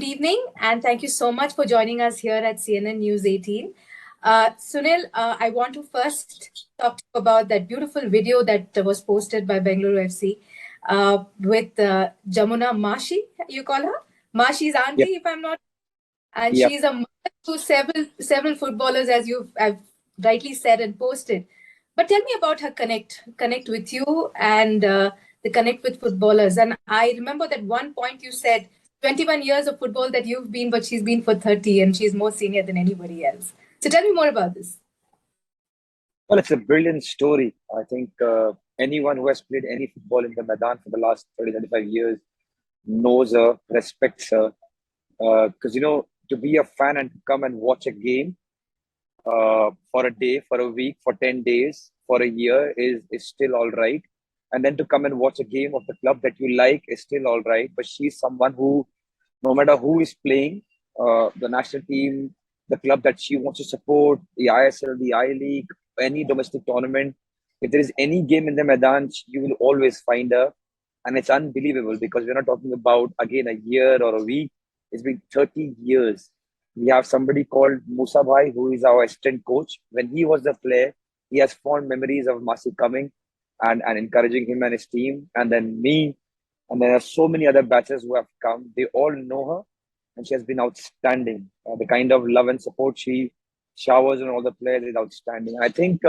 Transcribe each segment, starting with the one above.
Good evening, and thank you so much for joining us here at CNN News 18. Sunil, I want to first talk to you about that beautiful video that was posted by Bengaluru FC with Jamuna Maashi, you call her? Mashi's auntie, Yep. if I'm not. And Yep. she's a mother to several footballers, as I've rightly said and posted. But tell me about her connect with you and the connect with footballers. And I remember that one point you said 21 years of football that you've been, but she's been for 30 and she's more senior than anybody else. So tell me more about this. Well, it's a brilliant story. I think anyone who has played any football in the maidan for the last 30, 35 years knows her, respects her. Because, to be a fan and to come and watch a game for a day, for a week, for 10 days, for a year is still all right. And then to come and watch a game of the club that you like is still all right. But she's someone who, no matter who is playing, the national team, the club that she wants to support, the ISL, the I League, any domestic tournament, if there is any game in the Maidan, you will always find her. And it's unbelievable because we're not talking about, again, a year or a week. It's been 30 years. We have somebody called Musa Bhai, who is our assistant coach. When he was a player, he has fond memories of Masi coming and encouraging him and his team. And then me, and there are so many other batches who have come. They all know her, and she has been outstanding. The kind of love and support she showers on all the players is outstanding. I think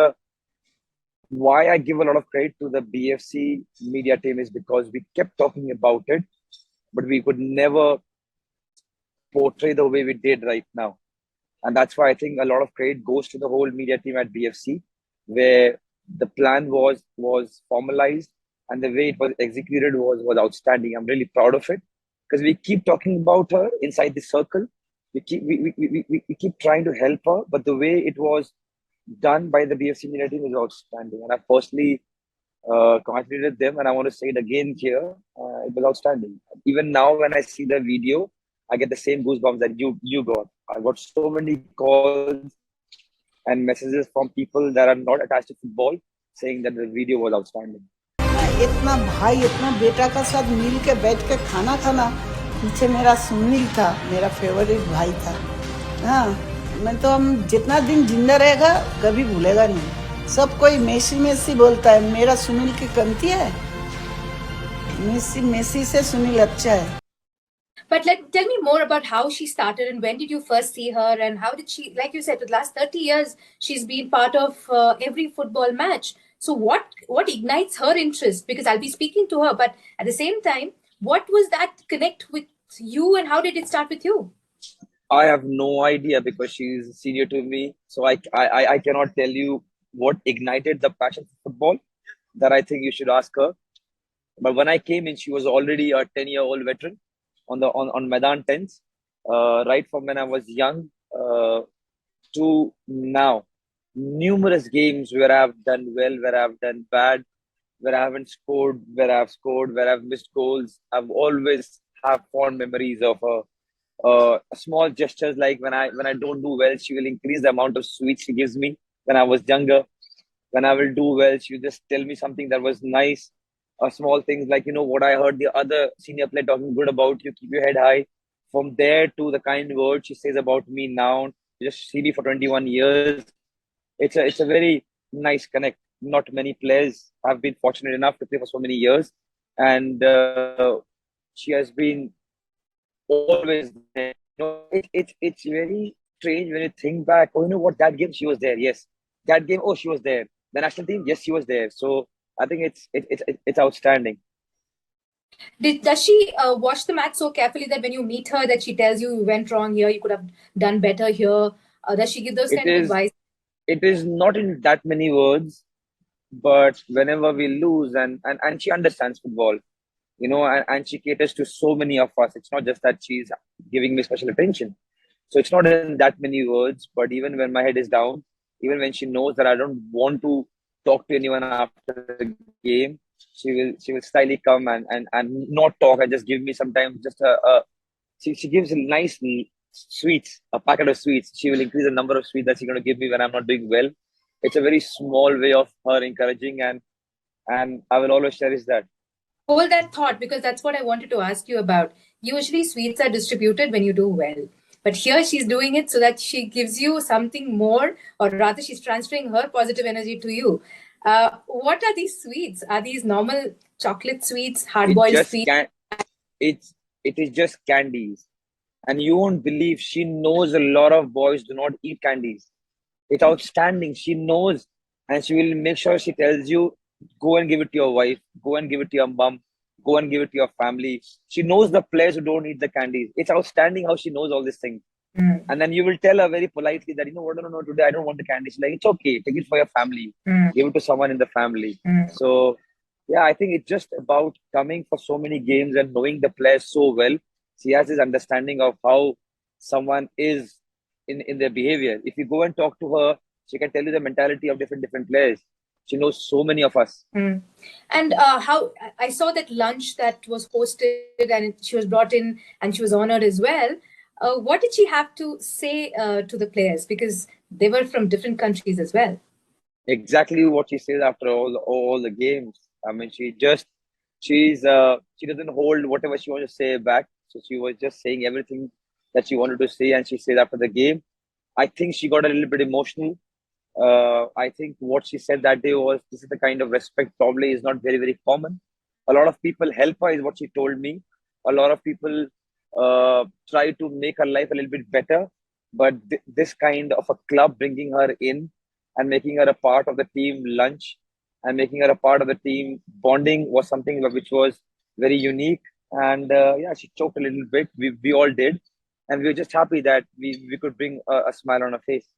why I give a lot of credit to the BFC media team is because we kept talking about it, but we could never portray the way we did right now. And that's why I think a lot of credit goes to the whole media team at BFC, where the plan was formalized and the way it was executed was outstanding. I'm really proud of it because we keep talking about her inside the circle. We keep trying to help her, but the way it was done by the BFC media team is outstanding. And I personally congratulated them, and I want to say it again here. It was outstanding. Even now, when I see the video, I get the same goosebumps that you got. I got so many calls and messages from people that are not attached to football saying that the video was outstanding. इतना भाई इतना बेटा का साथ मिल के बैठ के खाना खाना पीछे मेरा सुनील था, मेरा फेवरेट भाई था। हाँ, मैं तो हम जितना दिन जिंदा रहेगा कभी भूलेगा नहीं। सब कोई मेसी मेसी बोलता है, मेरा सुनील की कमती है। मेसी से सुनील अच्छा है। But tell me more about how she started and when did you first see her and how did she, like you said, for the last 30 years, she's been part of every football match. So what ignites her interest? Because I'll be speaking to her, but at the same time, what was that connect with you and how did it start with you? I have no idea because she's senior to me. So I cannot tell you what ignited the passion for football. That I think you should ask her. But when I came in, she was already a 10-year-old veteran on Maidan 10s, right from when I was young to now. Numerous games where I've done well, where I've done bad, where I haven't scored, where I've scored, where I've missed goals. I've always have fond memories of her. Small gestures like when I don't do well, she will increase the amount of sweets she gives me. When I was younger, when I will do well, she will just tell me something that was nice. Small things like, what I heard the other senior player talking good about you, keep your head high. From there to the kind words she says about me now, just see me for 21 years. It's a very nice connect. Not many players have been fortunate enough to play for so many years. And she has been always there. It's very strange when you think back, oh, you know what, that game she was there, yes. That game, oh, she was there. The national team, yes, she was there. So I think it's outstanding. Does she watch the match so carefully that when you meet her, that she tells you went wrong here, you could have done better here? Does she give those It kind of is advice? it is not in that many words, but whenever we lose and she understands football, and she caters to so many of us. It's not just that she's giving me special attention. So it's not in that many words, but even when my head is down, even when she knows that I don't want to talk to anyone after the game, she will slyly come and not talk and just give me sometimes just she gives a nice sweets, a packet of sweets. She will increase the number of sweets that she's going to give me when I'm not doing well. It's a very small way of her encouraging, and I will always cherish that. Hold that thought, because that's what I wanted to ask you about. Usually, sweets are distributed when you do well. But here she's doing it so that she gives you something more, or rather, she's transferring her positive energy to you. What are these sweets? Are these normal chocolate sweets, hard It boiled just sweets? can't. It is just candies, and you won't believe she knows a lot of boys do not eat candies. It's outstanding. She knows, and she will make sure she tells you, go and give it to your wife, go and give it to your mom, go and give it to your family. She knows the players who don't eat the candies. It's outstanding how she knows all these things. Mm, And then you will tell her very politely that, you know what, no, no, today I don't want the candy. She's like, it's okay, take it for your family, mm, give it to someone in the family. mm. So, yeah, I think it's just about coming for so many games and knowing the players so well. She has this understanding of how someone is in their behavior. If you go and talk to her, she can tell you the mentality of different players. She knows so many of us. Mm. And how I saw that lunch that was hosted, and she was brought in and she was honored as well. What did she have to say to the players? Because they were from different countries as well. Exactly what she says after all the games. I mean, she doesn't hold whatever she wants to say back. So she was just saying everything that she wanted to say, and she said after the game. I think she got a little bit emotional. I think what she said that day was, "This is the kind of respect probably is not very common. A lot of people help her," is what she told me. A lot of people try to make her life a little bit better, but this kind of a club bringing her in and making her a part of the team lunch and making her a part of the team bonding was something which was very unique. And yeah, she choked a little bit. We all did, and we were just happy that we could bring a smile on her face.